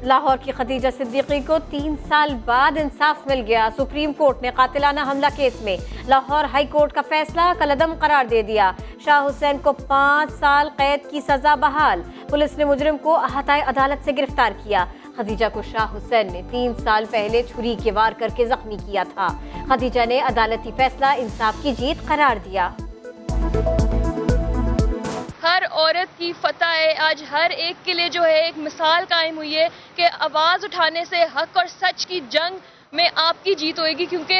लाहौर की खदीजा सिद्दीकी को 3 साल बाद इंसाफ मिल गया। सुप्रीम कोर्ट ने कातिलाना हमला केस में लाहौर हाई कोर्ट का फैसला कलअदम करार दे दिया। शाह हुसैन को 5 साल कैद की सजा बहाल। पुलिस ने मुजरिम को अहाताए अदालत से गिरफ्तार किया। खदीजा को शाह हुसैन ने 3 साल पहले छुरी के वार करके जख्मी किया था। खदीजा ने अदालती फैसला इंसाफ की जीत करार दिया। हर औरत की फतह है। आज हर एक के लिए जो है एक मिसाल कायम हुई है कि आवाज़ उठाने से हक और सच की जंग में आपकी जीत होएगी, क्योंकि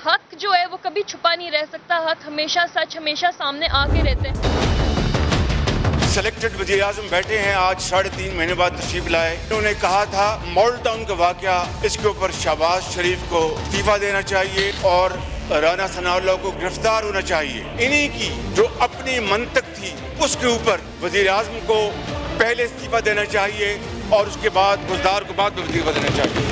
हक जो है वो कभी छुपा नहीं रह सकता। हक हमेशा, सच हमेशा सामने आके रहते हैं। सिलेक्टेड वज़ीर आज़म बैठे हैं, आज 3.5 महीने बाद तशरीफ लाए। उन्होंने कहा था मॉडल टाउन का वाकया, इसके ऊपर शहबाज शरीफ को इस्तीफा देना चाहिए और राना सनाउल्लाह को गिरफ्तार होना चाहिए। इन्हीं की जो अपनी मंतक थी उसके ऊपर वज़ीर आज़म को पहले इस्तीफा देना चाहिए और उसके बाद बुज़दार को बाद में इस्तीफा देना चाहिए।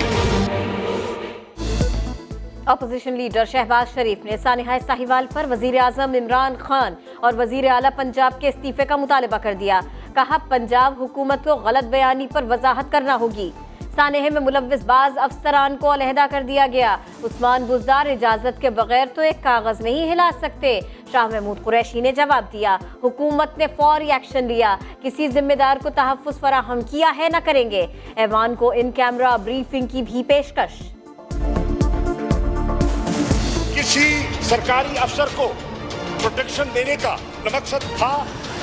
अपोजिशन लीडर शहबाज शरीफ ने सानिहा साहिवाल पर वजीर आजम इमरान खान और वजीर आला पंजाब के इस्तीफे का मुतालबा कर दिया। कहा पंजाब हुकूमत को गलत बयानी पर वजाहत करना होगी। सानेहे में मुलव्विस बाज अफसरान को अलहदा कर दिया गया। उस्मान बुज़दार इजाजत के बगैर तो एक कागज नहीं हिला सकते। शाह महमूद कुरैशी ने जवाब दिया, हुकूमत ने फौरी एक्शन लिया, किसी जिम्मेदार को तहफ़्फ़ुज़ फराहम किया है न करेंगे। ऐवान को इन कैमरा ब्रीफिंग की भी पेशकश। किसी सरकारी अफसर को प्रोटेक्शन देने का न मकसद था,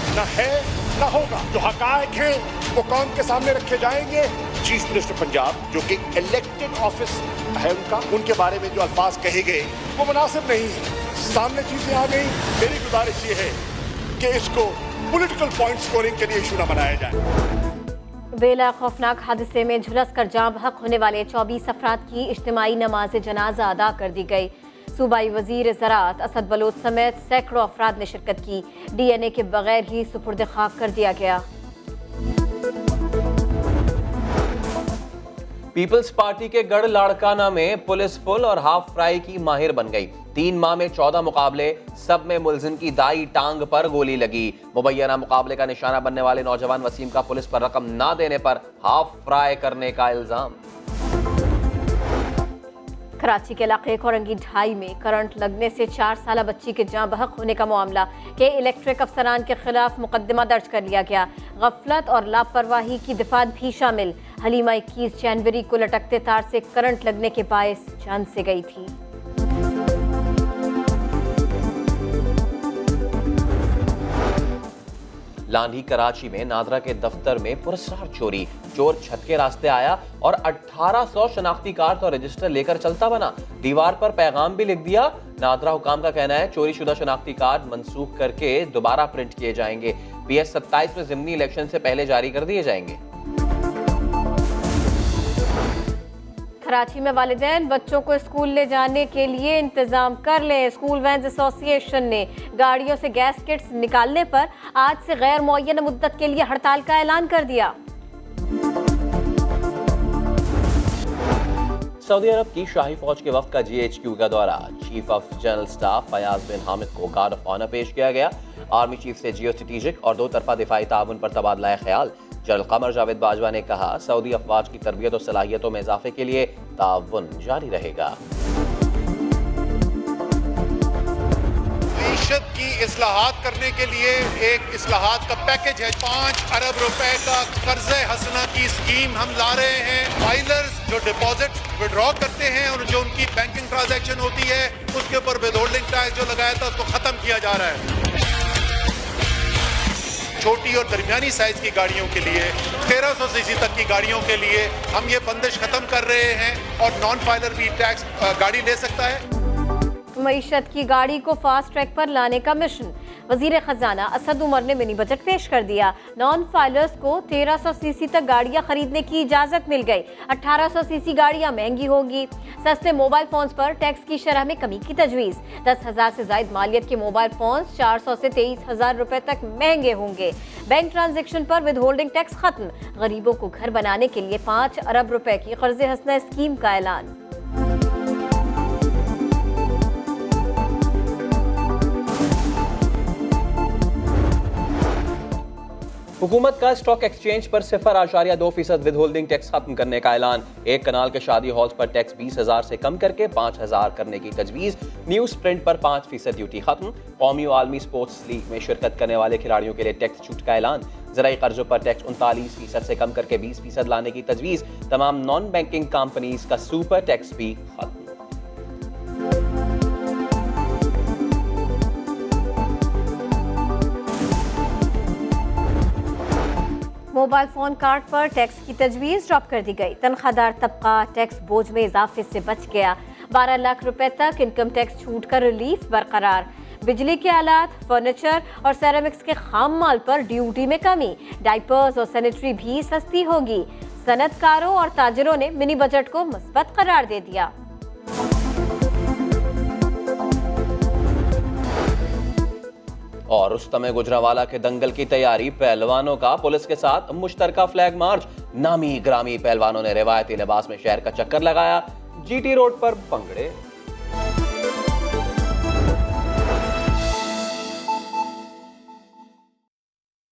न है, न होगा। जो हकायक हैं वो कौम के सामने रखे जाएंगे। चीफ मिनिस्टर पंजाब जो कि इलेक्टेड ऑफिस है उनका, उनके बारे में जो अल्फाज कहे गए वो मुनासिब नहीं है। सामने चीजें आ गई। मेरी गुजारिश ये है कि इसको पॉलिटिकल पॉइंट स्कोरिंग के लिए इशू न बनाया जाए। बेला खौफनाक हादसे में झुलस कर जाँ बहक होने वाले 24 अफराद की इज्तिमाई नमाज जनाजा अदा कर दी गई। सूबाई वजीर ज़राअत असद बलोच समेत सैकड़ों अफराद ने शिरकत की। DNA के बगैर ही सुपुर्द खाक कर दिया गया। पीपल्स पार्टी के गढ़ लाड़काना में पुलिस फुल और हाफ फ्राई की माहिर बन गई। 3 माह में 14 मुकाबले, सब में मुलजिम की दाई टांग पर गोली लगी। मुबैना मुकाबले का निशाना बनने वाले नौजवान वसीम का पुलिस पर रकम ना देने पर हाफ फ्राई करने का इल्जाम। कराची के इलाके कोरंगी ढाई में करंट लगने से 4 साला बच्ची के जाँ बहक होने का मामला के इलेक्ट्रिक अफसरान के खिलाफ मुकदमा दर्ज कर लिया गया। गफलत और लापरवाही की दिफात भी शामिल। हलीमा 21 जनवरी को लटकते तार से करंट लगने के बायस जान से गई थी। लांधी कराची में नादरा के दफ्तर में पुरस्कार चोरी। चोर छत के रास्ते आया और 1800 शनाख्ती कार्ड और रजिस्टर लेकर चलता बना। दीवार पर पैगाम भी लिख दिया। नादरा हुकाम का कहना है चोरी शुदा शनाख्ती कार्ड मंसूख करके दोबारा प्रिंट किए जाएंगे। PS 27 में ज़िमनी इलेक्शन से पहले जारी कर दिए जाएंगे। कराची में वालिदैन बच्चों को स्कूल ले जाने के लिए इंतजाम कर लें। स्कूल वैन एसोसिएशन ने गाड़ियों से गैस किट्स निकालने पर आज से गैर मुअय्यन मुद्दत के लिए हड़ताल का ऐलान कर दिया। सऊदी अरब की शाही फौज के वफ्द का GHQ का दौरा। Chief of general staff Fayaz bin Hamid को गार्ड ऑफ ऑनर पेश किया गया। आर्मी चीफ से जियो स्ट्रेटेजिक और 2 तरफा दिफाई ताउन पर तबादला ख्याल। जनरल कमर जावेद बाजवा ने कहा सऊदी अफवाज की तरबियत और सलाहियतों में इजाफे के लिए ताउन जारी रहेगा। मईशत की इस्लाहात करने के लिए एक इस्लाहात का पैकेज है। 5 अरब रुपए का कर्ज़े हसना की स्कीम हम ला रहे हैं। फाइलर्स जो डिपॉजिट विड्रॉ करते हैं और जो उनकी बैंकिंग ट्रांजैक्शन होती है उसके ऊपर विदहोल्डिंग टैक्स जो लगाया था उसको खत्म किया जा रहा है। छोटी और दरमियानी साइज की गाड़ियों के लिए 1300 सीसी तक की गाड़ियों के लिए हम ये बंदिश खत्म कर रहे हैं और नॉन फाइलर भी टैक्स गाड़ी ले सकता है। मईशत की गाड़ी को फास्ट ट्रैक पर लाने का मिशन। वजीर खजाना असद उमर ने मिनी बजट पेश कर दिया। नॉन फाइलर्स को 1300 सीसी तक गाड़ियां खरीदने की इजाजत मिल गई। 1800 सीसी गाड़ियां महंगी होगी। सस्ते मोबाइल फोन्स पर टैक्स की शरह में कमी की तजवीज़। 10,000 से ज्यादा मालियत के मोबाइल फोन्स 400 से 23,000 रुपए तक महंगे होंगे। बैंक ट्रांजेक्शन पर विदहोल्डिंग टैक्स खत्म। गरीबों को घर बनाने के लिए 5 अरब रुपए की कर्ज़े हसना स्कीम का ऐलान। हुकूमत का स्टॉक एक्सचेंज पर 0.2% विद होल्डिंग टैक्स खत्म करने का ऐलान। एक कनाल के शादी हॉल्स पर टैक्स 20,000 से कम करके 5,000 करने की तजवीज। न्यूज प्रिंट पर 5% ड्यूटी खत्म। कौमी और आलमी स्पोर्ट्स लीग में शिरकत करने वाले खिलाड़ियों के लिए टैक्स छूट का ऐलान। ज़राई कर्जों पर टैक्स 39% से कम करके 20% लाने की तजवीज। तमाम नॉन बैंकिंग कंपनीज का सुपर टैक्स भी खत्म। मोबाइल फोन कार्ड पर टैक्स की तजवीज़ ड्रॉप कर दी गई। तनख्वाहदार तबका टैक्स बोझ में इजाफे से बच गया। 12 लाख रुपए तक इनकम टैक्स छूट का रिलीफ बरकरार। बिजली के आलात, फर्नीचर और सेरेमिक्स के खाम माल पर ड्यूटी में कमी। डाइपर्स और सैनिटरी भी सस्ती होगी। सनतकारों और ताजिरों ने मिनी बजट को मुस्बत करार दे दिया। और रुस्तम गुजरांवाला के दंगल की तैयारी। पहलवानों का पुलिस के साथ मुश्तरका फ्लैग मार्च। नामी ग्रामी पहलवानों ने रिवायती लिबास में शहर का चक्कर लगाया। जीटी रोड पर भंगड़े।